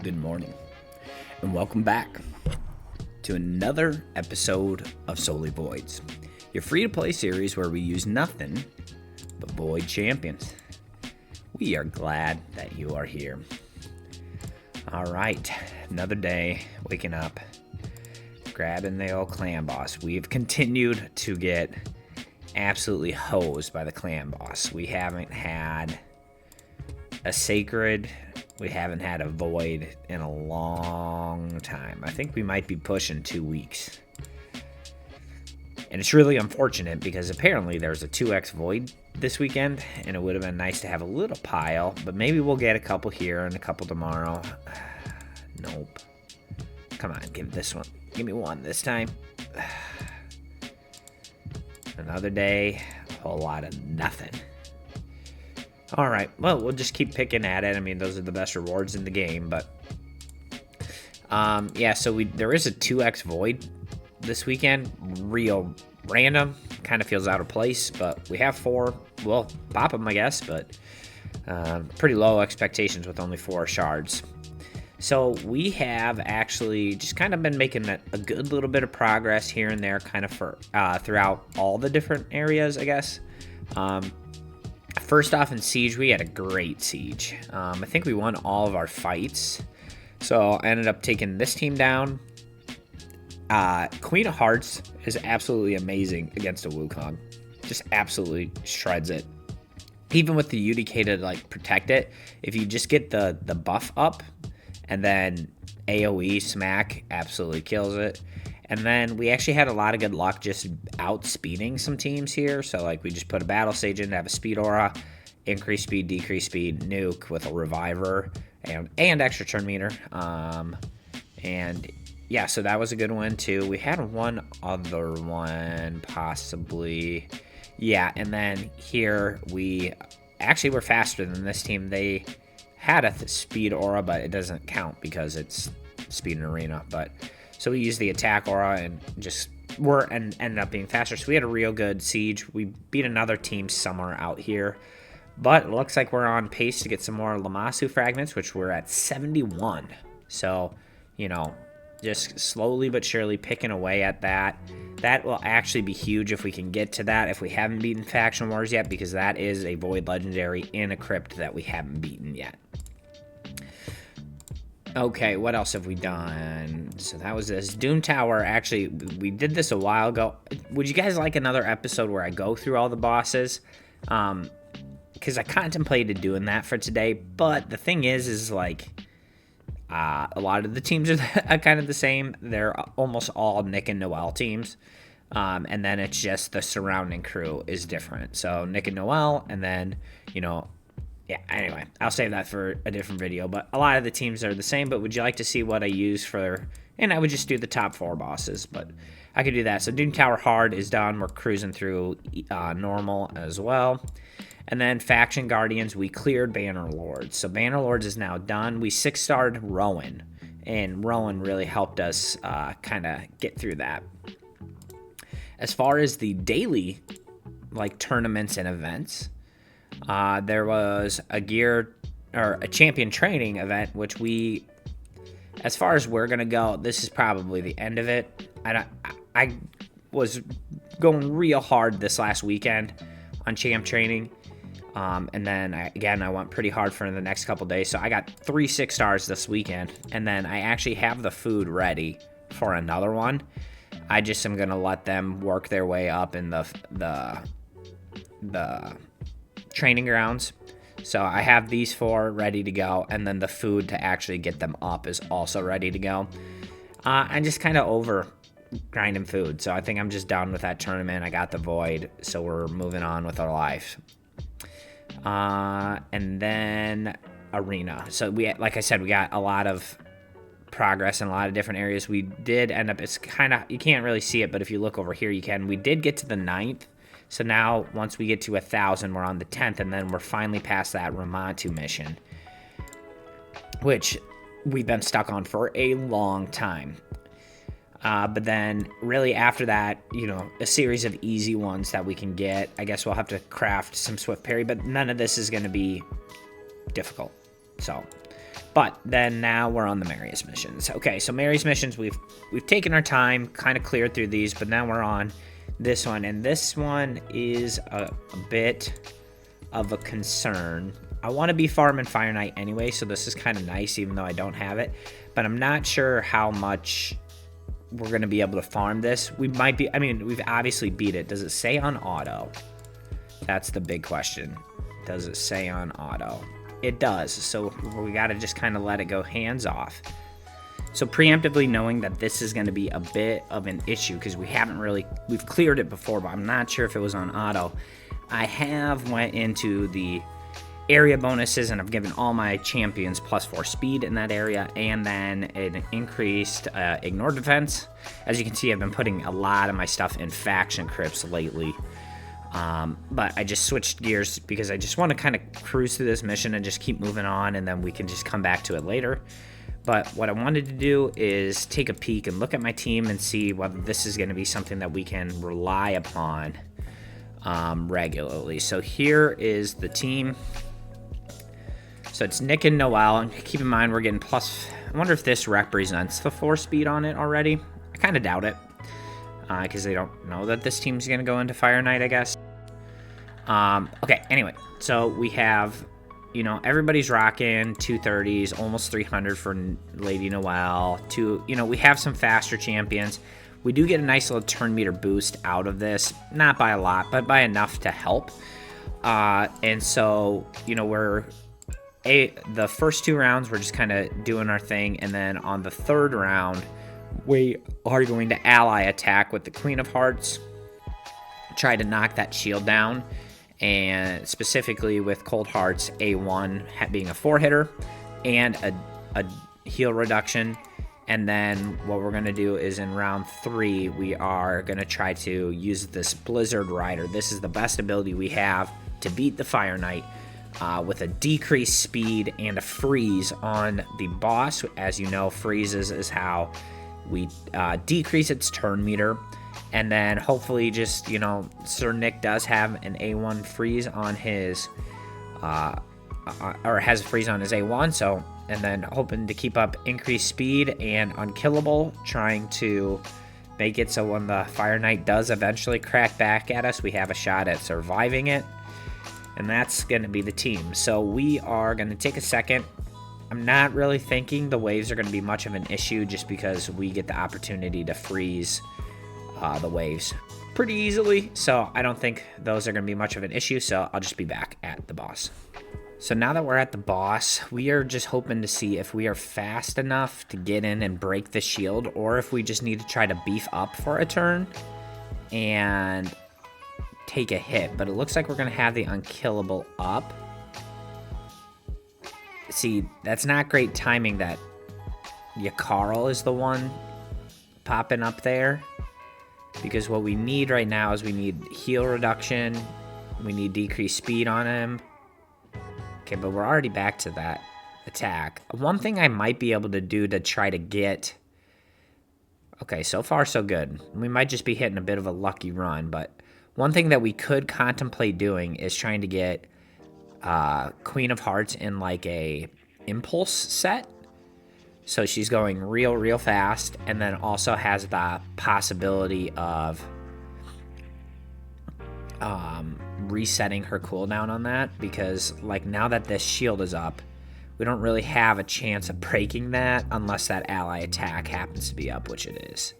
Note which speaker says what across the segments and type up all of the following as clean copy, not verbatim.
Speaker 1: Good morning, and welcome back to another episode of Solely Voids, your free-to-play series where we use nothing but Void champions. We are glad that you are here. All right, another day, waking up, grabbing the old clan boss. We've continued to get absolutely hosed by the clan boss. We haven't had a sacred, we haven't had a void in a long time. I think we might be pushing 2 weeks. And it's really unfortunate because apparently there's a 2x void this weekend, and it would have been nice to have a little pile, but maybe we'll get a couple here and a couple tomorrow. Nope. Come on, give this one. Give me one this time. Another day, a whole lot of nothing. All right, well, we'll just keep picking at it. I mean, those are the best rewards in the game, but yeah, so there is a 2x void this weekend. Real random, kind of feels out of place, but we have 4. We'll pop them, I guess, but pretty low expectations with only 4 shards. So we have actually just kind of been making a good little bit of progress here and there, kind of for throughout all the different areas, I guess. First off, in Siege, we had a great Siege. I think we won all of our fights. So I ended up taking this team down. Queen of Hearts is absolutely amazing against a Wukong. Just absolutely shreds it. Even with the UDK to like protect it, if you just get the buff up and then AoE smack absolutely kills it. And then we actually had a lot of good luck just outspeeding some teams here. So like we just put a battle sage in to have a speed aura, increase speed, decrease speed, nuke with a reviver, and extra turn meter. And yeah, so that was a good one too. We had one other one possibly. Yeah, and then here we actually were faster than this team. They had a speed aura, but it doesn't count because it's speed in arena. But so we used the attack aura and just ended up being faster. So we had a real good siege. We beat another team somewhere out here. But it looks like we're on pace to get some more Lamassu fragments, which we're at 71. So, you know, just slowly but surely picking away at that. That will actually be huge if we can get to that, if we haven't beaten Faction Wars yet, because that is a Void Legendary in a crypt that we haven't beaten yet. Okay, what else have we done? So that was this. Doom Tower, actually, we did this a while ago. Would you guys like another episode where I go through all the bosses? Because I contemplated doing that for today, but the thing is like, a lot of the teams are kind of the same. They're almost all Nick and Noel teams. And then it's just the surrounding crew is different. So Nick and Noel, and then, you know, yeah, anyway, I'll save that for a different video. But a lot of the teams are the same, but would you like to see what I use for... And I would just do the top 4 bosses, but I could do that. So Doom Tower Hard is done. We're cruising through normal as well. And then Faction Guardians, we cleared Banner Lords. So Banner Lords is now done. We 6-starred Rowan, and Rowan really helped us kind of get through that. As far as the daily like tournaments and events, there was a champion training event, which we, as far as we're gonna go, this is probably the end of it. I was going real hard this last weekend on champ training, and then I went pretty hard for the next couple days. So I got 3 6-stars this weekend, and then I actually have the food ready for another one. I just am gonna let them work their way up in the training grounds. So I have these 4 ready to go, and then the food to actually get them up is also ready to go. I'm just kind of over grinding food, so I think I'm just done with that tournament. I got the void, so we're moving on with our life. And then arena. So we, like I said, we got a lot of progress in a lot of different areas. We did end up, it's kind of, you can't really see it, but if you look over here, you can. We did get to the 9th. So now, once we get to 1,000, we're on the 10th, and then we're finally past that Ramatu mission, which we've been stuck on for a long time. But then, really after that, you know, a series of easy ones that we can get. I guess we'll have to craft some Swift Parry, but none of this is going to be difficult. So, But then now we're on the Marius missions. Okay, so Marius missions, we've taken our time, kind of cleared through these, but now we're on this one. And this one is a bit of a concern. I want to be farming Fireknight anyway, so this is kind of nice, even though I don't have it. But I'm not sure how much we're going to be able to farm this. We might be, I mean, we've obviously beat it. Does it say on auto? That's the big question. Does it say on auto? It does, so we got to just kind of let it go hands off. So preemptively knowing that this is going to be a bit of an issue because we've cleared it before, but I'm not sure if it was on auto. I have went into the area bonuses and I've given all my champions +4 speed in that area, and then an increased ignore defense. As you can see, I've been putting a lot of my stuff in faction crypts lately. But I just switched gears because I just want to kind of cruise through this mission and just keep moving on, and then we can just come back to it later. But what I wanted to do is take a peek and look at my team and see whether this is going to be something that we can rely upon regularly. So here is the team. So it's Nick and Noel, and keep in mind we're getting plus. I wonder if this represents the 4 speed on it already. I kind of doubt it. Because they don't know that this team's going to go into Fireknight, I guess. Okay, anyway. So we have, everybody's rocking 230s, almost 300 for Lady Noelle. We have some faster champions. We do get a nice little turn meter boost out of this. Not by a lot, but by enough to help. And so, the first 2 rounds, we're just kind of doing our thing. And then on the 3rd round, we are going to ally attack with the Queen of Hearts, try to knock that shield down, and specifically with Cold Hearts, A1 being a 4-hitter and a heal reduction. And then what we're going to do is in round 3, we are going to try to use this Blizzard Rider. This is the best ability we have to beat the Fireknight with a decreased speed and a freeze on the boss. As you know, freezes is how we decrease its turn meter, and then hopefully just, Sir Nick does have an A1 freeze on his, or has a freeze on his A1, so, and then hoping to keep up increased speed and unkillable, trying to make it so when the Fireknight does eventually crack back at us, we have a shot at surviving it, and that's going to be the team. So we are going to take a second. I'm not really thinking the waves are going to be much of an issue just because we get the opportunity to freeze the waves pretty easily. So I don't think those are going to be much of an issue. So I'll just be back at the boss. So now that we're at the boss, we are just hoping to see if we are fast enough to get in and break the shield, or if we just need to try to beef up for a turn and take a hit. But it looks like we're going to have the unkillable up. See, that's not great timing that Yakarl is the one popping up there. Because what we need right now is we need heal reduction. We need decreased speed on him. Okay, but we're already back to that attack. One thing I might be able to do to try to get... Okay, so far so good. We might just be hitting a bit of a lucky run, but one thing that we could contemplate doing is trying to get Queen of Hearts in like a impulse set, so she's going real fast, and then also has the possibility of resetting her cooldown on that, because like now that this shield is up, we don't really have a chance of breaking that unless that ally attack happens to be up, which it is.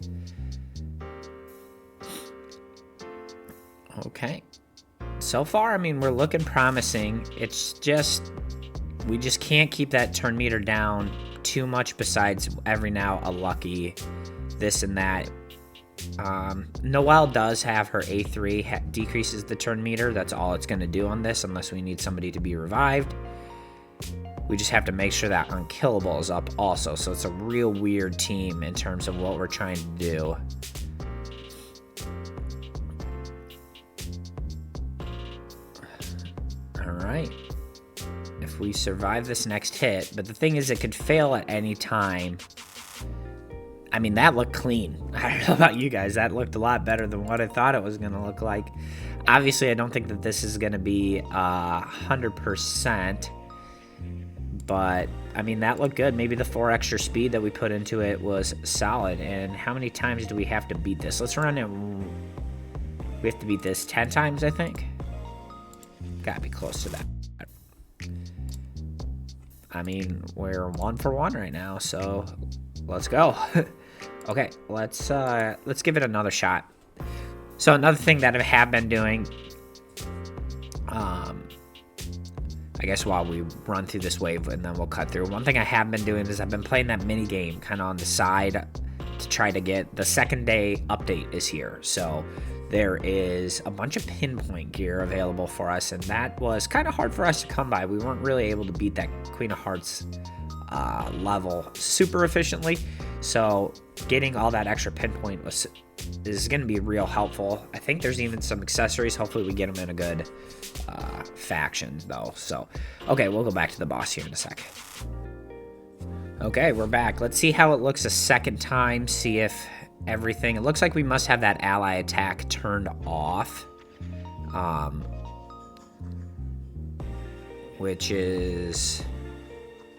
Speaker 1: Okay. So far, I mean, we're looking promising. It's just, we just can't keep that turn meter down too much, besides every now a lucky this and that. Noelle does have her A3, decreases the turn meter. That's all it's going to do on this, unless we need somebody to be revived. We just have to make sure that unkillable is up also. So it's a real weird team in terms of what we're trying to do. Alright. If we survive this next hit, but the thing is it could fail at any time. I mean, that looked clean. I don't know about you guys. That looked a lot better than what I thought it was going to look like. Obviously, I don't think that this is going to be 100%. But, I mean, that looked good. Maybe the 4 extra speed that we put into it was solid. And how many times do we have to beat this? Let's run it. We have to beat this 10 times, I think. Gotta be close to that. I mean, we're 1 for 1 right now, so let's go. Okay, let's give it another shot. So another thing that I have been doing, I guess while we run through this wave and then we'll cut through. One thing I have been doing is I've been playing that mini game kind of on the side to try to get the second day update is here. So there is a bunch of pinpoint gear available for us, and that was kind of hard for us to come by. We weren't really able to beat that Queen of Hearts level super efficiently. So getting all that extra pinpoint is going to be real helpful. I think there's even some accessories. Hopefully we get them in a good faction though. So, okay, we'll go back to the boss here in a sec. Okay, we're back. Let's see how it looks a second time. See if everything... It looks like we must have that ally attack turned off. Which is...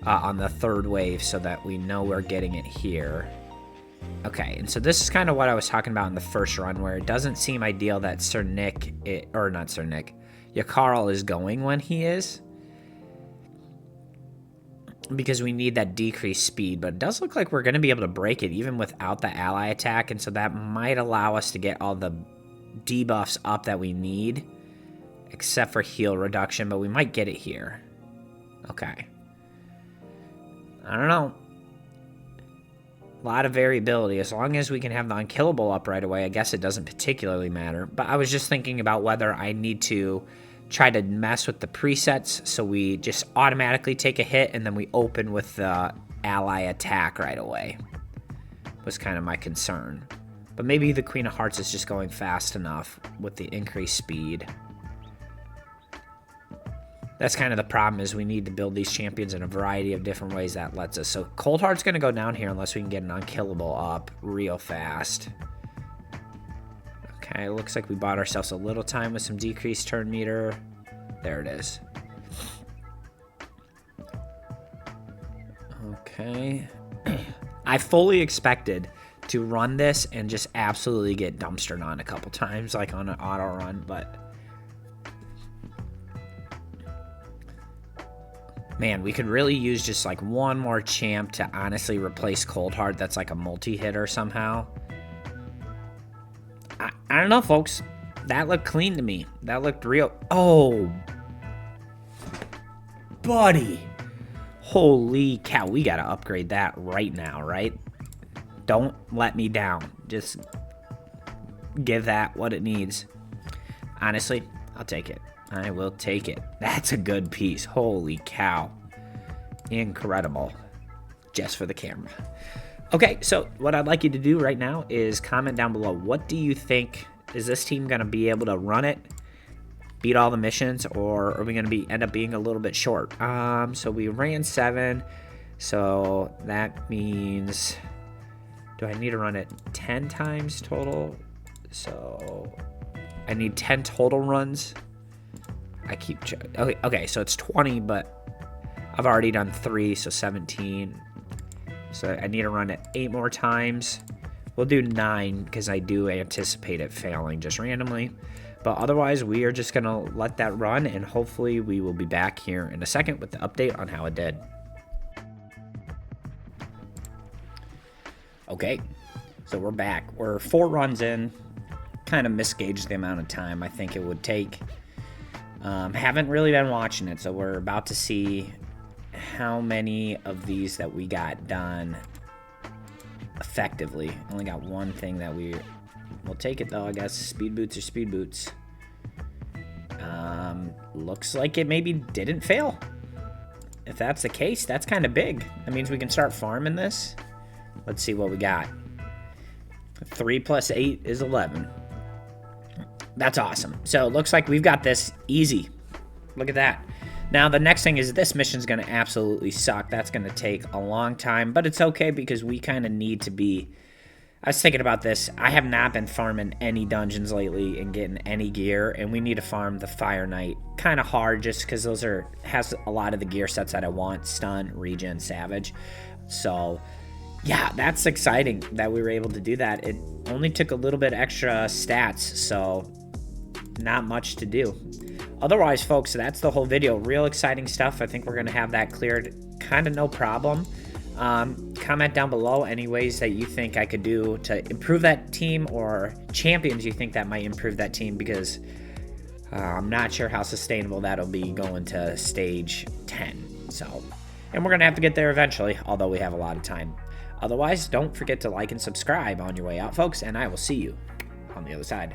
Speaker 1: on the third wave so that we know we're getting it here. Okay, and so this is kind of what I was talking about in the first run, where it doesn't seem ideal that Sir Nick, or not Sir Nick, Yakarl is going when he is, because we need that decreased speed, but it does look like we're going to be able to break it even without the ally attack, and so that might allow us to get all the debuffs up that we need, except for heal reduction, but we might get it here. Okay. I don't know. A lot of variability. As long as we can have the unkillable up right away, I guess it doesn't particularly matter. But I was just thinking about whether I need to try to mess with the presets so we just automatically take a hit and then we open with the ally attack right away. Was kind of my concern. But maybe the Queen of Hearts is just going fast enough with the increased speed. That's kind of the problem, is we need to build these champions in a variety of different ways that lets us. So Cold Heart's going to go down here unless we can get an unkillable up real fast. Okay, looks like we bought ourselves a little time with some decreased turn meter. There it is. Okay. I fully expected to run this and just absolutely get dumpstered on a couple times, like on an auto run, but... Man, we could really use just like one more champ to honestly replace Cold Heart that's like a multi-hitter somehow. I don't know, folks. That looked clean to me. That looked real. Oh, buddy. Holy cow. We got to upgrade that right now, right? Don't let me down. Just give that what it needs. Honestly, I'll take it. I will take it. That's a good piece. Holy cow. Incredible. Just for the camera. Okay, so what I'd like you to do right now is comment down below. What do you think? Is this team going to be able to run it, beat all the missions, or are we going to end up being a little bit short? So we ran 7. So that means... Do I need to run it 10 times total? So I need 10 total runs. I keep checking. Okay, so it's 20, but I've already done 3, so 17. So I need to run it 8 more times. We'll do 9 because I do anticipate it failing just randomly. But otherwise, we are just going to let that run, and hopefully we will be back here in a second with the update on how it did. Okay, so we're back. We're 4 runs in. Kind of misgauged the amount of time I think it would take. Haven't really been watching it, so we're about to see how many of these that we got done effectively. Only got one thing that we'll take it though, I guess. Speed boots are speed boots. Looks like it maybe didn't fail. If that's the case, that's kind of big. That means we can start farming this. Let's see what we got. 3 plus 8 is 11. That's awesome. So it looks like we've got this easy. Look at that. Now the next thing is this mission's going to absolutely suck. That's going to take a long time, but it's okay because we kind of need to be I was thinking about this. I have not been farming any dungeons lately and getting any gear, and we need to farm the Fireknight kind of hard just because those has a lot of the gear sets that I want: stun, regen, savage. So yeah, that's exciting that we were able to do that. It only took a little bit extra stats, so not much to do. Otherwise, folks, that's the whole video. Real exciting stuff. I think we're gonna have that cleared kind of no problem. Comment down below any ways that you think I could do to improve that team, or champions you think that might improve that team, because I'm not sure how sustainable that'll be going to stage 10. So, and we're gonna have to get there eventually, although we have a lot of time. Otherwise, don't forget to like and subscribe on your way out, folks, and I will see you on the other side.